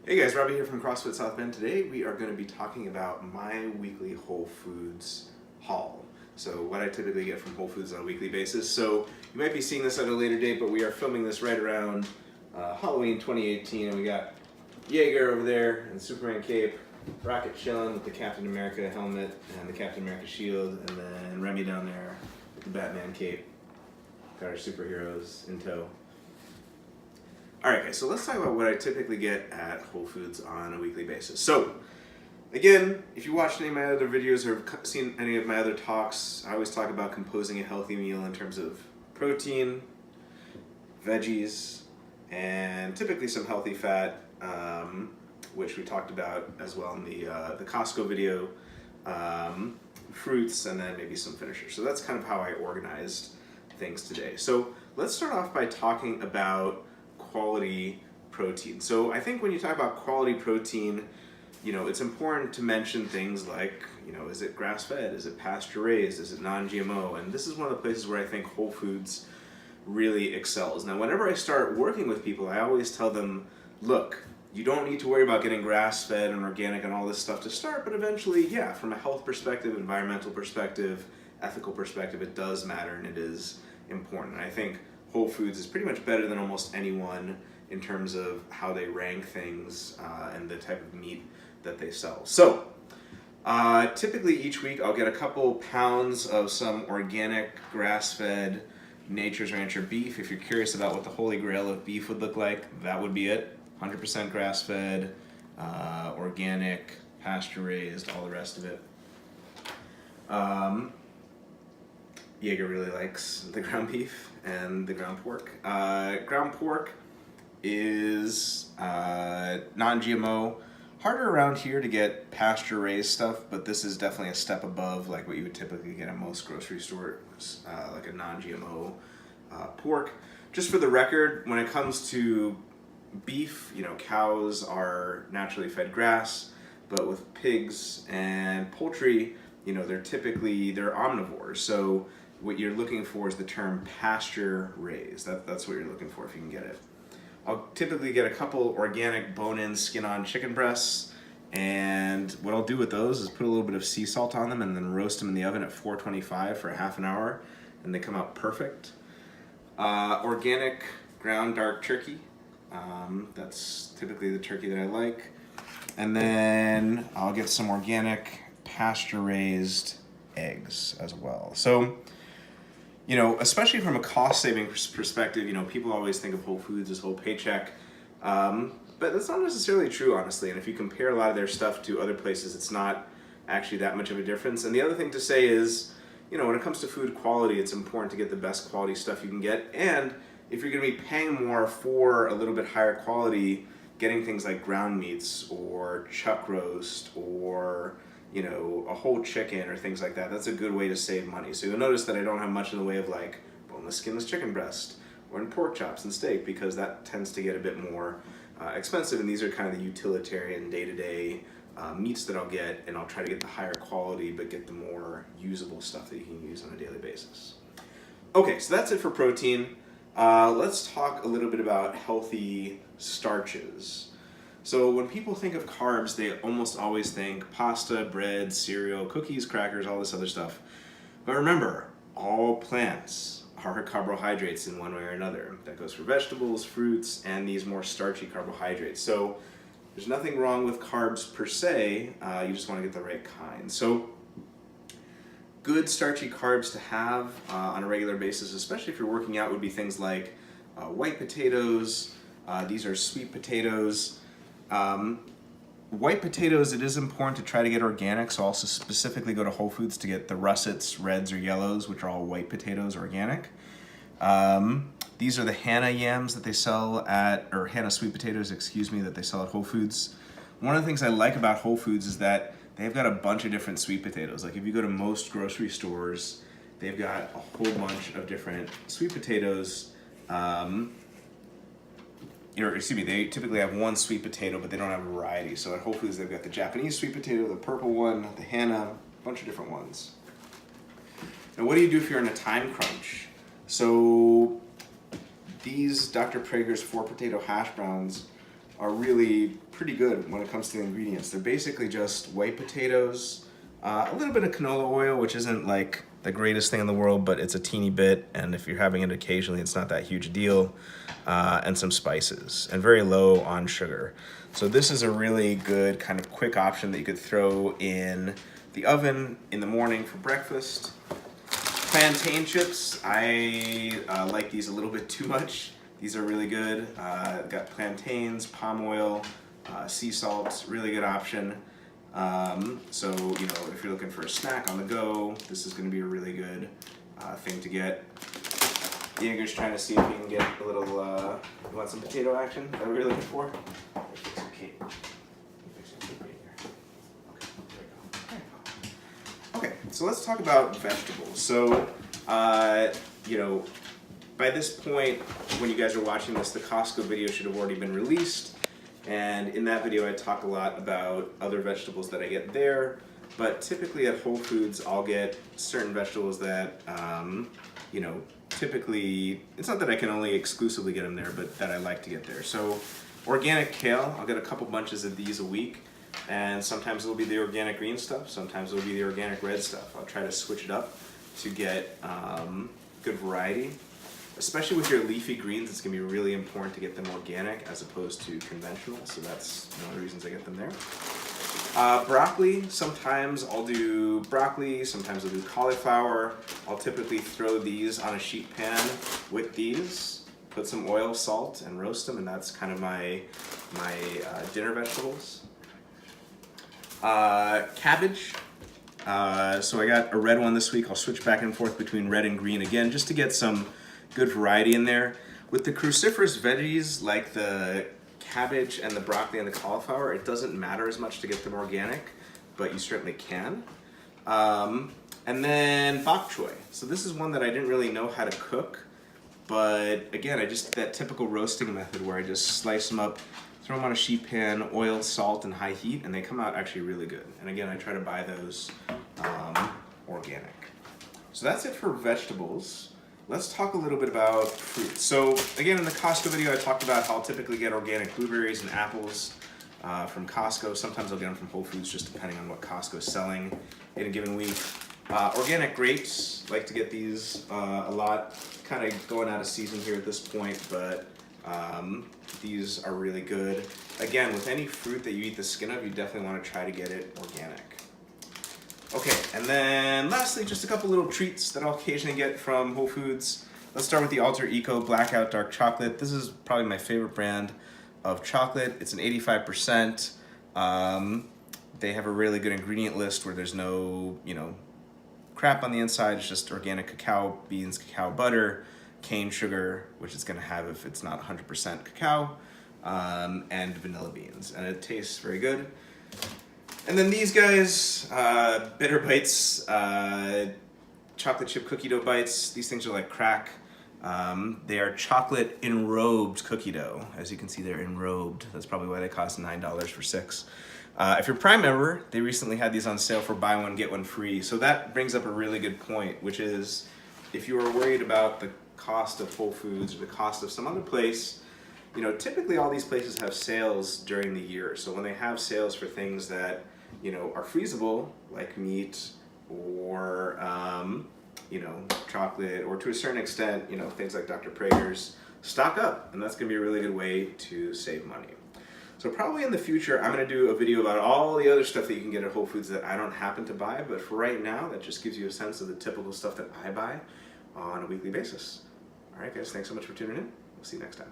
Hey guys, Robbie here from CrossFit South Bend. Today we are going to be talking about my weekly Whole Foods haul. So what I typically get from Whole Foods on a weekly basis. So you might be seeing this at a later date, but we are filming this right around Halloween 2018, and we got Jaeger over there and Superman cape, Rocket chilling with the Captain America helmet and the Captain America shield, and then Remy down there with the Batman cape. Got our superheroes in tow. Alright guys, so let's talk about what I typically get at Whole Foods on a weekly basis. So, again, if you watched any of my other videos or seen any of my other talks, I always talk about composing a healthy meal in terms of protein, veggies, and typically some healthy fat, which we talked about as well in the Costco video, fruits, and then maybe some finishers. So that's kind of how I organized things today. So let's start off by talking about quality protein. So I think when you talk about quality protein, it's important to mention things like, is it grass-fed? Is it pasture-raised? Is it non-GMO? And this is one of the places where I think Whole Foods really excels. Now, whenever I start working with people, I always tell them, look, you don't need to worry about getting grass-fed and organic and all this stuff to start, but eventually, yeah, from a health perspective, environmental perspective, ethical perspective, it does matter and it is important. And I think Whole Foods is pretty much better than almost anyone in terms of how they rank things and the type of meat that they sell. So, typically each week I'll get a couple pounds of some organic, grass-fed Nature's Rancher beef. If you're curious about what the holy grail of beef would look like, that would be it. 100% grass-fed, organic, pasture-raised, all the rest of it. Jaeger really likes the ground beef and the ground pork. Ground pork is non-GMO. Harder around here to get pasture-raised stuff, but this is definitely a step above like what you would typically get at most grocery stores, like a non-GMO pork. Just for the record, when it comes to beef, cows are naturally fed grass, but with pigs and poultry, they're omnivores. So what you're looking for is the term pasture raised. That's what you're looking for if you can get it. I'll typically get a couple organic bone-in, skin-on chicken breasts, and what I'll do with those is put a little bit of sea salt on them and then roast them in the oven at 425 for a half an hour, and they come out perfect. Organic ground dark turkey. That's typically the turkey that I like. And then I'll get some organic pasture-raised eggs as well. So, especially from a cost-saving perspective, people always think of Whole Foods as whole paycheck, but that's not necessarily true, honestly. And if you compare a lot of their stuff to other places, it's not actually that much of a difference. And the other thing to say is, when it comes to food quality, it's important to get the best quality stuff you can get. And if you're going to be paying more for a little bit higher quality, getting things like ground meats or chuck roast or a whole chicken or things like that, that's a good way to save money. So you'll notice that I don't have much in the way of like boneless, skinless chicken breast or in pork chops and steak, because that tends to get a bit more expensive, and these are kind of the utilitarian day-to-day meats that I'll get, and I'll try to get the higher quality but get the more usable stuff that you can use on a daily basis. Okay, so that's it for protein. Let's talk a little bit about healthy starches. So when people think of carbs, they almost always think pasta, bread, cereal, cookies, crackers, all this other stuff. But remember, all plants are carbohydrates in one way or another. That goes for vegetables, fruits, and these more starchy carbohydrates. So there's nothing wrong with carbs per se, you just want to get the right kind. So good starchy carbs to have on a regular basis, especially if you're working out, would be things like white potatoes. These are sweet potatoes. White potatoes, it is important to try to get organic, so also specifically go to Whole Foods to get the russets, reds, or yellows, which are all white potatoes, organic. These are the Hannah yams that they sell or Hannah sweet potatoes, that they sell at Whole Foods. One of the things I like about Whole Foods is that they've got a bunch of different sweet potatoes. Like if you go to most grocery stores, they've got a whole bunch of different sweet potatoes. They typically have one sweet potato, but they don't have a variety. So at Whole Foods, they've got the Japanese sweet potato, the purple one, the Hannah, a bunch of different ones. Now, what do you do if you're in a time crunch? So these Dr. Prager's 4 potato hash browns are really pretty good when it comes to the ingredients. They're basically just white potatoes, a little bit of canola oil, which isn't like the greatest thing in the world, but it's a teeny bit, and if you're having it occasionally, it's not that huge a deal, and some spices, and very low on sugar. So this is a really good kind of quick option that you could throw in the oven in the morning for breakfast. Plantain chips, I like these a little bit too much. These are really good. Got plantains, palm oil, sea salt, really good option. So, you know, if you're looking for a snack on the go, this is going to be a really good thing to get. Jaeger's trying to see if he can get a little, you want some potato action? Is that what you're looking for? Fix some cake. Fix some cake right here. Okay, there we go. Okay, so let's talk about vegetables. So, you know, by this point, when you guys are watching this, the Costco video should have already been released. And in that video, I talk a lot about other vegetables that I get there. But typically at Whole Foods, I'll get certain vegetables that, you know, typically, it's not that I can only exclusively get them there, but that I like to get there. So organic kale, I'll get a couple bunches of these a week. And sometimes it'll be the organic green stuff. Sometimes it'll be the organic red stuff. I'll try to switch it up to get good variety. Especially with your leafy greens, it's going to be really important to get them organic as opposed to conventional, so that's one of the reasons I get them there. Broccoli, sometimes I'll do broccoli, sometimes I'll do cauliflower. I'll typically throw these on a sheet pan with these, put some oil, salt, and roast them, and that's kind of my dinner vegetables. Cabbage. So I got a red one this week. I'll switch back and forth between red and green again, just to get some good variety in there. With the cruciferous veggies like the cabbage and the broccoli and the cauliflower, it doesn't matter as much to get them organic, but you certainly can. And then bok choy. So this is one that I didn't really know how to cook, but again, I just that typical roasting method where I just slice them up, throw them on a sheet pan, oil, salt, and high heat, and they come out actually really good. And again, I try to buy those organic. So that's it for vegetables. Let's talk a little bit about fruit. So again, in the Costco video, I talked about how I'll typically get organic blueberries and apples from Costco. Sometimes I'll get them from Whole Foods, just depending on what Costco is selling in a given week. Organic grapes, like to get these a lot. Kind of going out of season here at this point, but these are really good. Again, with any fruit that you eat the skin of, you definitely want to try to get it organic. Okay, and then lastly, just a couple little treats that I'll occasionally get from Whole Foods. Let's start with the Alter Eco Blackout Dark Chocolate. This is probably my favorite brand of chocolate. It's an 85%. They have a really good ingredient list where there's no, you know, crap on the inside. It's just organic cacao beans, cacao butter, cane sugar, which it's gonna have if it's not 100% cacao, and vanilla beans. And it tastes very good. And then these guys, Bitter Bites, chocolate chip cookie dough bites. These things are like crack. They are chocolate enrobed cookie dough. As you can see, they're enrobed. That's probably why they cost $9 for 6. If you're a Prime member, they recently had these on sale for buy one, get one free. So that brings up a really good point, which is if you are worried about the cost of Whole Foods or the cost of some other place, you know, typically all these places have sales during the year. So when they have sales for things that, you know, are freezable, like meat or, you know, chocolate, or to a certain extent, you know, things like Dr. Praeger's, stock up. And that's gonna be a really good way to save money. So probably in the future, I'm gonna do a video about all the other stuff that you can get at Whole Foods that I don't happen to buy, but for right now, that just gives you a sense of the typical stuff that I buy on a weekly basis. All right, guys, thanks so much for tuning in. We'll see you next time.